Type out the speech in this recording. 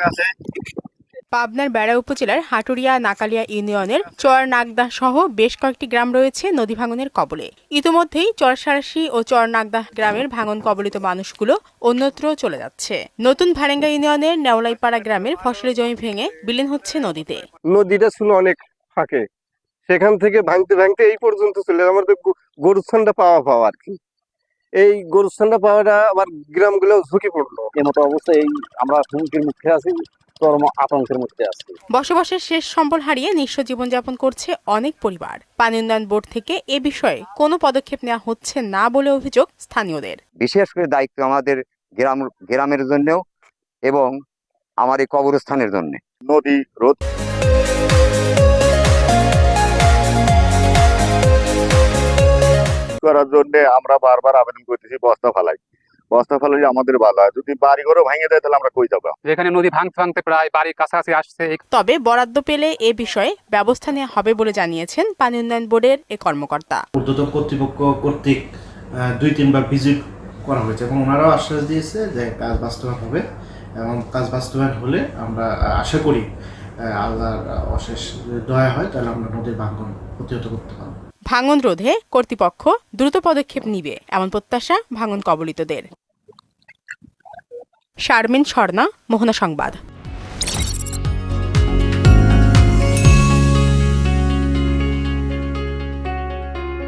আছে। পাবনার বেড়া উপজেলার হাটুরিয়া নাকালিয়া ইউনিয়নের চর নাগদাহ সহ বেশ কয়েকটি গ্রাম রয়েছে নদী ভাঙনের কবলে। ইতিমধ্যেই চরসারাশি ও চর নাগদাহ গ্রামের ভাঙন কবলিত মানুষগুলো অন্যত্র চলে যাচ্ছে। নতুন ভারেঙ্গা ইউনিয়নের নেওলাইপাড়া গ্রামের ফসলি জমি ভেঙে বিলীন হচ্ছে নদীতে। নদীটা ছিল অনেক ফাঁকে, সেখান থেকে ভাঙতে ভাঙতে এই পর্যন্ত চলে আমাদের গরুস্থানটা পাওয়া আর কি। এই গরুস্থানটা পাওয়াটা আবার গ্রামগুলো ঝুঁকিপূর্ণ। এমতো অবস্থায় আমরা হুমকির মুখে আছি, চরম আতঙ্কের মধ্যে আছি। বসবাসের শেষ সম্বল হারিয়ে নিঃস্ব জীবনযাপন করছে অনেক পরিবার। পানি উন্নয়ন বোর্ড থেকে এ বিষয়ে কোনো পদক্ষেপ নেওয়া হচ্ছে না বলে অভিযোগ স্থানীয়দের। বিশেষ করে দায়িত্ব আমাদের গ্রামের জন্যও এবং আমার এই কবরস্থানের জন্য। নদী রোধ করার জন্য আমরা বারবার আবেদন করতেছি, বস্তা ফালাই আমাদের ভালো হয়। যদি বাড়ি ঘরও ভেঙে দেয় তাহলে আমরা কই যাবো? যেখানে নদী ভাঙতে প্রায় বাড়ির কাছাকাছি আসছে। তবে বরাদ্দ পেলে এ বিষয়ে ব্যবস্থা নেওয়া হবে বলে জানিয়েছেন পানি উন্নয়ন বোর্ডের এ কর্মকর্তা। ঊর্ধ্বতন কর্তৃপক্ষ কর্তৃক 2-3বার ভিজিট করা হয়েছে এবং ওনারাও আশ্বাস দিয়েছে যে কাজ বাস্তবায়ন হবে, এবং কাজ বাস্তবায়ন হলে আমরা আশা করি আল্লাহর অশেষ দয়া হয় তাহলে আমরা নদীর ভাঙন প্রতিহত করতে পারবো। ভাঙন রোধে কর্তৃপক্ষ দ্রুত পদক্ষেপ নিবে এমন প্রত্যাশা ভাঙন কবলিতদের। শারমিন স্বর্ণা, মোহনা সংবাদ।